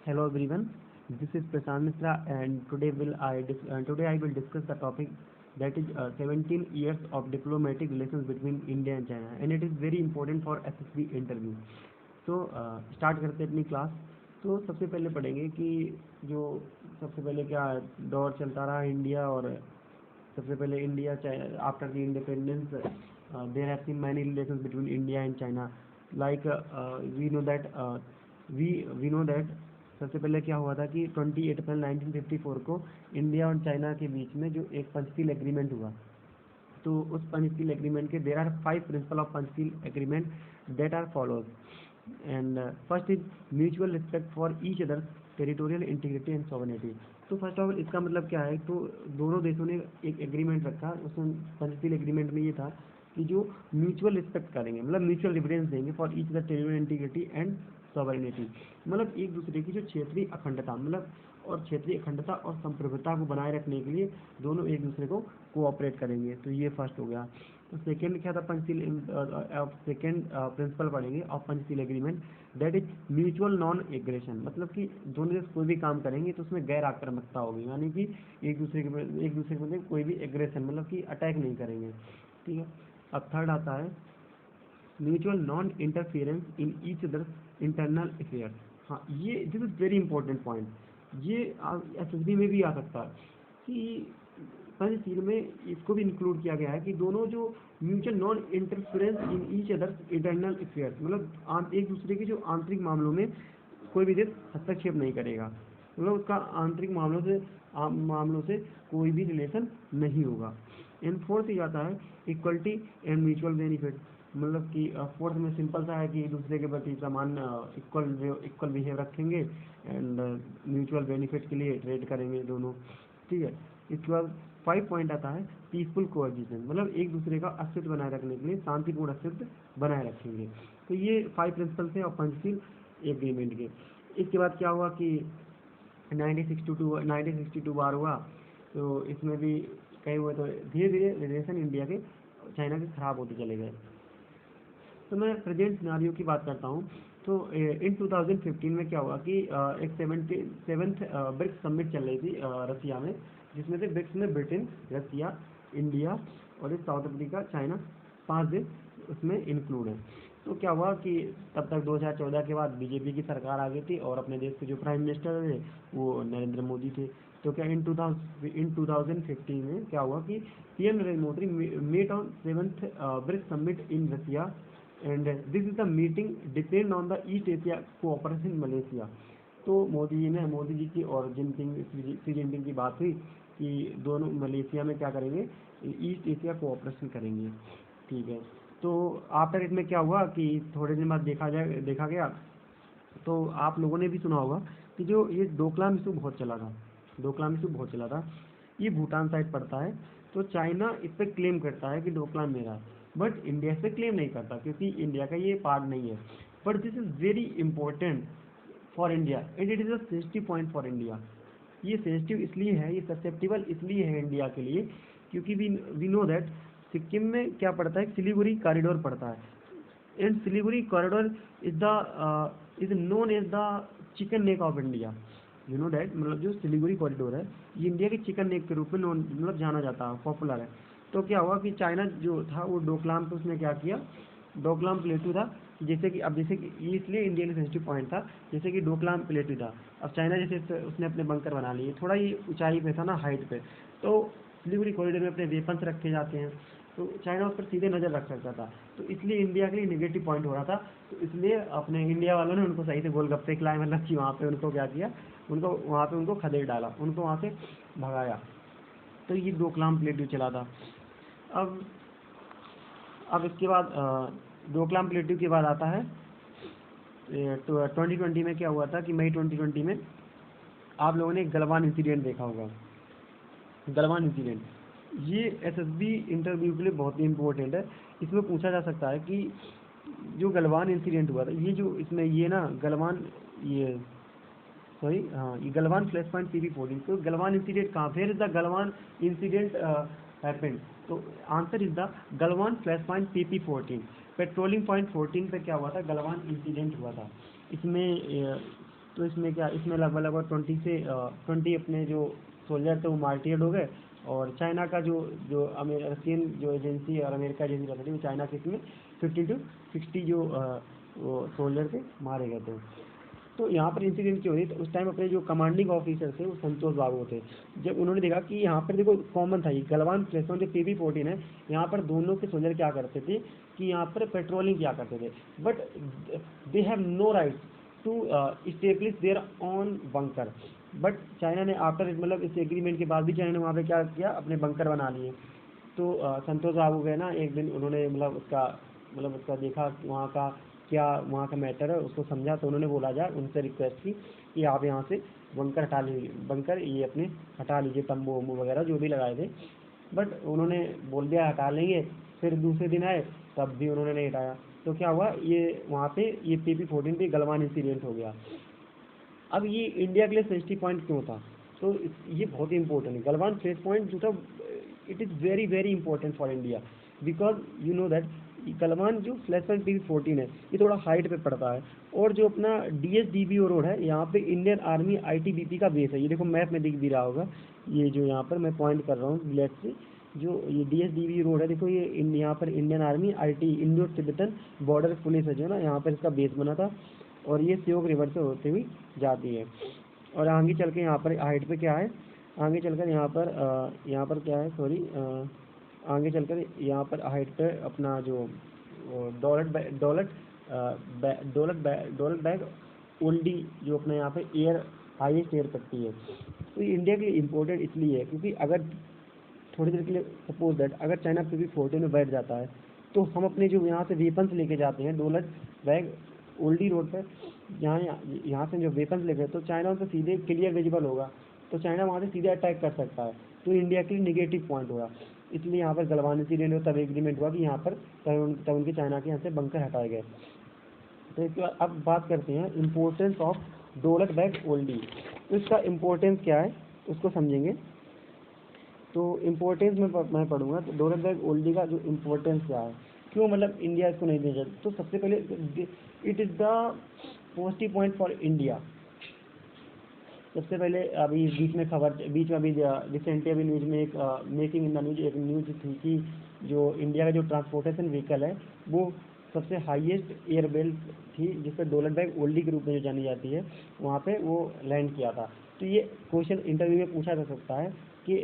Hello everyone, this is Prashant Mishra and today I will discuss the topic that is 17 years of diplomatic relations between India and China, and it is very important for SSB interview. So start करते हैं अपनी class. तो सबसे पहले पढ़ेंगे कि जो सबसे पहले क्या दौर चलता रहा इंडिया और सबसे पहले India after the independence there have been many relations between India and China like we know that सबसे पहले क्या हुआ था कि 28 अप्रैल 1954 को इंडिया और चाइना के बीच में जो एक पंचशील एग्रीमेंट हुआ। तो उस पंचशील एग्रीमेंट के there are 5 principle of Panchsheel agreement that are follows and first is mutual respect for each other territorial integrity and sovereignty. तो फर्स्ट ऑफ ऑल इसका मतलब क्या है, तो दोनों देशों ने एक एग्रीमेंट रखा। उसमें पंचशील एग्रीमेंट में ये था कि जो म्यूचुअल रिस्पेक्ट करेंगे, मतलब म्यूचुअल डिफरेंस देंगे for each other territorial integrity and sovereignty, मतलब एक दूसरे की जो क्षेत्रीय अखंडता मतलब और क्षेत्रीय अखंडता और संप्रभुता को बनाए रखने के लिए दोनों एक दूसरे को कोऑपरेट करेंगे। तो ये फर्स्ट हो गया। तो सेकेंड क्या था, पंचशील सेकेंड प्रिंसिपल पढ़ेंगे of Panchsheel agreement that is mutual non aggression, मतलब कि दोनों देश कोई भी काम करेंगे तो उसमें गैर आक्रामकता होगी, यानी कि एक दूसरे के कोई भी एग्रेशन मतलब कि अटैक नहीं करेंगे। ठीक है। अब थर्ड आता है mutual non interference in each others internal affairs. हाँ, ये this is very important point. ये एसएसबी में भी आ सकता है कि पंचशील में इसको भी इंक्लूड किया गया है कि दोनों जो mutual non interference in each others internal affairs, मतलब एक दूसरे के जो आंतरिक मामलों में कोई भी देश हस्तक्षेप नहीं करेगा, मतलब उसका आंतरिक मामलों से कोई भी रिलेशन नहीं होगा। एंड फोर्थ ही आता है इक्वलिटी एंड म्यूचुअल बेनिफिट, मतलब कि फोर्थ में सिंपल सा है कि एक दूसरे के प्रति समान इक्वल बिहेव रखेंगे एंड म्यूचुअल बेनिफिट के लिए ट्रेड करेंगे दोनों। ठीक है। इसके बाद 5 पॉइंट आता है पीसफुल कोएक्जिस्टेंस, मतलब एक दूसरे का अस्तित्व बनाए रखने के लिए शांतिपूर्ण अस्तित्व बनाए रखेंगे। तो ये 5 प्रिंसिपल थे और पंचशील एग्रीमेंट के। इसके बाद क्या हुआ कि 1962 बार हुआ, तो इसमें भी कई हुए, तो धीरे धीरे रिलेशन इंडिया के चाइना के खराब होते चले गए। तो मैं प्रेजेंट सिनारियो की बात करता हूँ। तो इन 2015 में क्या हुआ कि एक 77th ब्रिक्स समिट चल रही थी रसिया में, जिसमें से ब्रिक्स में ब्रिटेन, रसिया, इंडिया और एक साउथ अफ्रीका, चाइना, 5 देश उसमें इंक्लूड हैं। तो क्या हुआ कि तब तक 2014 के बाद बीजेपी की सरकार आ गई थी और अपने देश के जो प्राइम मिनिस्टर थे वो नरेंद्र मोदी थे। तो क्या इन 2015 में क्या हुआ कि PM Narendra Modi met on 7th BRICS summit in Russia and this is the meeting depend on the East Asia cooperation in Malaysia. तो मोदी जी की और सी जिनपिंग की बात हुई कि दोनों मलेशिया में क्या करेंगे, ईस्ट एशिया कोऑपरेशन करेंगे। ठीक है। तो आफ्टर इट में क्या हुआ कि थोड़े दिन बाद देखा गया, तो आप लोगों ने भी सुना होगा कि जो ये डोकलाम इशू बहुत चला था। ये भूटान साइड पड़ता है। तो चाइना इस पर क्लेम करता है कि डोकलाम मेरा है, बट इंडिया से क्लेम नहीं करता क्योंकि इंडिया का ये पार्ट नहीं है। But this is very important for India and it is a sensitive point for India. ये सेंसिटिव इसलिए है, ये ससेप्टिबल इसलिए है इंडिया के लिए क्योंकि वी नो दैट सिक्किम में क्या पड़ता है, सिलीगुड़ी कॉरिडोर पड़ता है and Siliguri corridor is known as the chicken neck of India. You know that, मतलब जो सिलीगुड़ी कॉरिडोर है ये इंडिया के चिकन नेक के रूप में मतलब जाना जाता है, पॉपुलर है। तो क्या हुआ कि चाइना जो था वो डोकलाम पे उसने क्या किया, डोकलाम प्लेटू था, जैसे कि ये इसलिए इंडिया के सेंसिटिव पॉइंट था, जैसे कि डोकलाम प्लेटू था। अब चाइना जैसे उसने अपने बंकर बना लिए, थोड़ा ये ऊंचाई पे था ना, हाइट पे, तो सिलीगुड़ी कॉरिडोर में अपने वेपन्स रखे जाते हैं, तो चाइना उस पर सीधे नज़र रख सकता था। तो इसलिए इंडिया के लिए नेगेटिव पॉइंट हो रहा था। तो इसलिए अपने इंडिया वालों ने उनको सही से गोलगप्पे खिलाए, मतलब कि वहाँ पे उनको क्या किया, उनको खदेड़ डाला, उनको वहाँ से भगाया। तो ये डोकलाम प्लेटू चला था। अब इसके बाद डोकलाम प्लेटू के बाद आता है 2020 में क्या हुआ था कि मई 2020 में आप लोगों ने गलवान इंसिडेंट देखा होगा। गलवान इंसिडेंट ये एसएसबी इंटरव्यू के लिए बहुत ही इंपॉर्टेंट है। इसमें पूछा जा सकता है कि जो गलवान इंसिडेंट हुआ था, ये जो इसमें ये ना गलवान ये सॉरी हाँ ये गलवान फ्लैश पॉइंट PP14, तो गलवान इंसिडेंट कहाँ, फिर is the Galwan incident happened, तो answer is the Galwan flash point PP14। Patrolling point 14 पे क्या हुआ था, गलवान इंसिडेंट हुआ था। इसमें तो इसमें क्या, इसमें लगभग 20 अपने जो सोल्जर थे वो मार्टियर्ड हो गए, और चाइना का जो जो रशियन जो एजेंसी और अमेरिका एजेंसी रहती थी वो चाइना के इसमें 50 to 60 जो वो सोल्जर थे मारे गए थे। तो यहाँ पर इंसिडेंट क्यों हुई, तो उस टाइम अपने जो कमांडिंग ऑफिसर थे वो संतोष बाबू थे। जब उन्होंने देखा कि यहाँ पर देखो कॉमन था, ये गलवान प्लेसमेंट जो PB-14 है, यहाँ पर दोनों के सोल्जर क्या करते थे कि यहाँ पर पेट्रोलिंग क्या करते थे, but they have no right to establish there on bunker. But China ने आफ्टर मतलब इस एग्रीमेंट के बाद भी चाइना ने वहाँ पे क्या किया, अपने बंकर बना लिए। तो संतोष बाबू गए ना एक दिन, उन्होंने मतलब उसका देखा वहाँ का क्या, वहाँ का मैटर है उसको समझा, तो उन्होंने बोला जाए उनसे रिक्वेस्ट की कि आप यहाँ से बंकर हटा लीजिए, बंकर ये अपने हटा लीजिए, तंबू वम्बू वगैरह जो भी लगाए थे। बट उन्होंने बोल दिया हटा लेंगे, फिर दूसरे दिन आए तब भी उन्होंने नहीं हटाया। तो क्या हुआ, ये वहाँ पे ये PB-14 पे गलवान इंसिडेंट हो गया। अब ये इंडिया के लिए सेंसिटिव पॉइंट क्यों था, तो ये बहुत ही इंपॉर्टेंट है। गलवान फ्लैश पॉइंट जो था, it is very very important for India, because you know that Galwan जो फ्लैश पॉइंट PB-14 है ये थोड़ा हाइट पे पड़ता है, और जो अपना DSDBO रोड है यहाँ पे इंडियन आर्मी ITBP का बेस है। ये देखो मैप में दिख भी रहा होगा, ये जो यहाँ पर मैं पॉइंट कर रहा हूँ ब्लैक से, जो ये DSDB रोड है देखो, ये यहाँ पर Indian army IT Indo Tibetan border police है जो ना, यहाँ पर इसका बेस बना था, और ये सियोक रिवर से होते हुए जाती है। और आगे चल के यहाँ पर हाइट पे क्या है, आगे चलकर यहाँ पर क्या है, सॉरी, आगे चलकर यहाँ पर हाइट पे अपना जो दौलत बैग ओल्डी जो अपने यहाँ पे एयर हाईएस्ट एयर करती है। तो ये इंडिया के लिए इम्पोर्टेंट इसलिए है क्योंकि अगर थोड़ी देर के लिए सपोज दैट अगर चाइना PB-14 में बैठ जाता है, तो हम अपने जो यहाँ से वेपन्स लेके जाते हैं दौलत बैग ओल्डी रोड पर, यहाँ से जो वेपन्स लेके, तो चाइना उनसे सीधे क्लियर विजिबल होगा, तो चाइना वहाँ से सीधे अटैक कर सकता है, तो इंडिया के लिए निगेटिव पॉइंट होगा। इसलिए यहाँ पर गलवान इंसिडेंट हो तब एग्रीमेंट हुआ कि यहाँ पर तब उनके चाइना के यहाँ से बंकर हटाए गए। तो इसके बाद अब बात करते हैं इम्पोर्टेंस ऑफ दौलत बैग ओल्डी। तो इसका इम्पोर्टेंस क्या है उसको समझेंगे। तो इम्पोर्टेंस में मैं पढ़ूंगा, तो दौलत बैग ओल्डी का जो इम्पोर्टेंस क्या है, क्यों मतलब इंडिया इसको नहीं दे। तो सबसे पहले it is the positive point for India. सबसे पहले अभी बीच में अभी रिसेंटली अभी न्यूज़ में एक मेकिंग इन द न्यूज एक न्यूज़ थी कि जो इंडिया का जो ट्रांसपोर्टेशन व्हीकल है वो सबसे हाईएस्ट एयर बेल्ट थी, जिस पर दौलत बैग ओल्डी के रूप में जो जानी जाती है, वहाँ पे वो लैंड किया था। तो ये क्वेश्चन इंटरव्यू में पूछा जा सकता है कि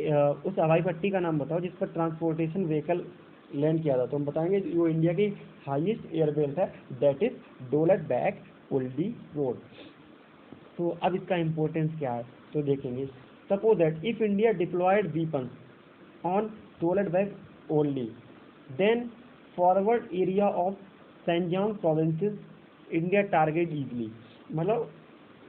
उस हवाई पट्टी का नाम बताओ जिस पर ट्रांसपोर्टेशन व्हीकल लैंड किया था, तो हम बताएंगे वो इंडिया की हाईएस्ट एयर बेल्ट है, that is Daulat Beg Oldi road. तो अब इसका इम्पोर्टेंस क्या है तो देखेंगे। Suppose that if India deployed weapons on Daulat Beg only, then forward area of Xinjiang provinces India target easily. मतलब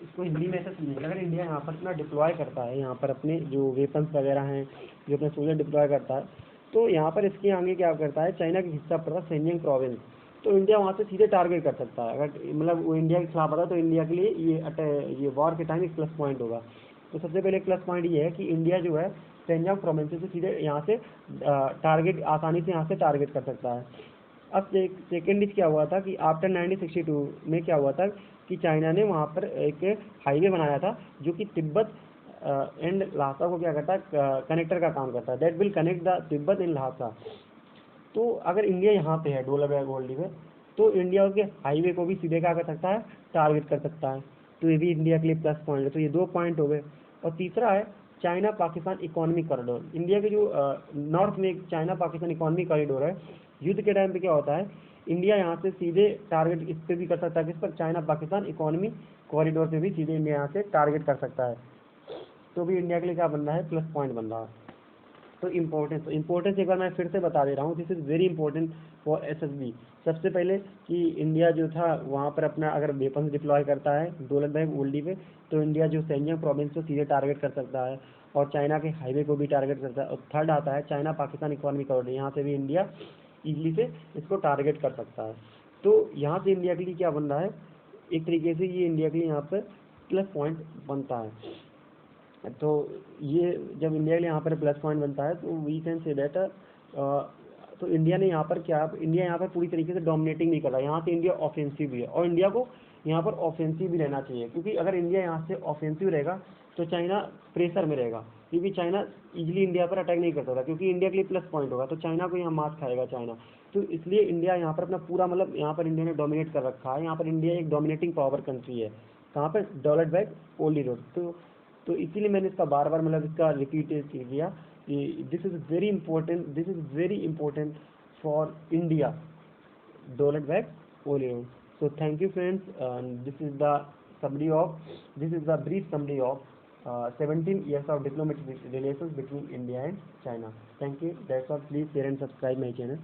इसको हिंदी में ऐसा समझेंगे, अगर इंडिया यहाँ पर अपना डिप्लॉय करता है, यहाँ पर अपने जो वेपन्स वगैरह हैं जो अपने सोल्जर डिप्लॉय करता है, तो यहाँ पर इसके आगे क्या करता है, चाइना का हिस्सा पड़ता है सैनजांग प्रोविंस, तो इंडिया वहाँ से सीधे टारगेट कर सकता है। अगर मतलब वो इंडिया के खिलाफ आता है तो इंडिया के लिए ये वॉर के टाइम एक प्लस पॉइंट होगा। तो सबसे पहले प्लस पॉइंट ये है कि इंडिया जो है सैनजांग प्रोविंस से सीधे यहाँ से टारगेट आसानी से यहाँ से टारगेट कर सकता है। अब सेकेंड क्या हुआ था कि आफ्टर 1962 में क्या हुआ था कि चाइना ने वहाँ पर एक हाईवे बनाया था जो कि तिब्बत एंड लहासा को क्या करता है, कनेक्टर का काम करता है, that will connect the Tibet and Lhasa. तो अगर इंडिया यहाँ पे है दौलत बैग ओल्डी में, तो इंडिया के हाईवे को भी सीधे क्या कर सकता है, टारगेट कर सकता है। तो ये भी इंडिया के लिए प्लस पॉइंट है। तो ये 2 पॉइंट हो गए। और तीसरा है China Pakistan economic corridor. India के जो नॉर्थ में चाइना पाकिस्तान इकोनॉमिक कॉरिडोर है, युद्ध के टाइम पे क्या होता है, इंडिया यहाँ से सीधे टारगेट इस पर भी कर सकता है, किस पर, चाइना पाकिस्तान इकोनॉमिक कॉरिडोर पे भी सीधे इंडिया यहाँ से टारगेट कर सकता है। तो भी इंडिया के लिए क्या बन रहा है, प्लस पॉइंट बन रहा है। तो इम्पोर्टेंस एक बार मैं फिर से बता दे रहा हूँ, this is very important for SSB। सबसे पहले कि इंडिया जो था वहाँ पर अपना अगर वेपन्स डिप्लॉय करता है दौलत बैग ओल्डी पे, तो इंडिया जो सैनजांग प्रोविंस को सीधे टारगेट कर सकता है और चाइना के हाईवे को भी टारगेट करता है। और थर्ड आता है चाइना पाकिस्तान इकोनॉमिक कॉरिडोर, यहाँ से भी इंडिया ईजिली से इसको टारगेट कर सकता है। तो यहाँ से इंडिया के लिए क्या बन रहा है, एक तरीके से ये इंडिया के लिए यहाँ पर प्लस पॉइंट बनता है। तो ये जब इंडिया के लिए यहाँ पर प्लस पॉइंट बनता है तो वी कैन से दैट, तो इंडिया ने यहाँ पर क्या, इंडिया यहाँ पर पूरी तरीके से डोमिनेटिंग नहीं कर रहा है, यहाँ से इंडिया ऑफेंसिव भी है और इंडिया को यहाँ पर ऑफेंसिव भी रहना चाहिए, क्योंकि अगर इंडिया यहाँ से ऑफेंसिव रहेगा तो चाइना प्रेशर में रहेगा, क्योंकि चाइना इजीली इंडिया पर अटैक नहीं कर सकता, क्योंकि इंडिया के लिए प्लस पॉइंट होगा, तो चाइना को यहाँ मात खाएगा चाइना। तो इसलिए इंडिया यहाँ पर अपना पूरा मतलब यहाँ पर इंडिया ने डोमिनेट कर रखा है, यहाँ पर इंडिया एक डोमिनेटिंग पावर कंट्री है, कहाँ पर डेवलप्ड बाय ओनली रोड। तो इसीलिए मैंने इसका बार बार मतलब इसका रिपीट किया कि this is very important, this is very important for India developed by only road. So thank you friends, and this is the brief summary of 17 years of diplomatic relations between India and China. Thank you. That's all. Please share and subscribe my channel.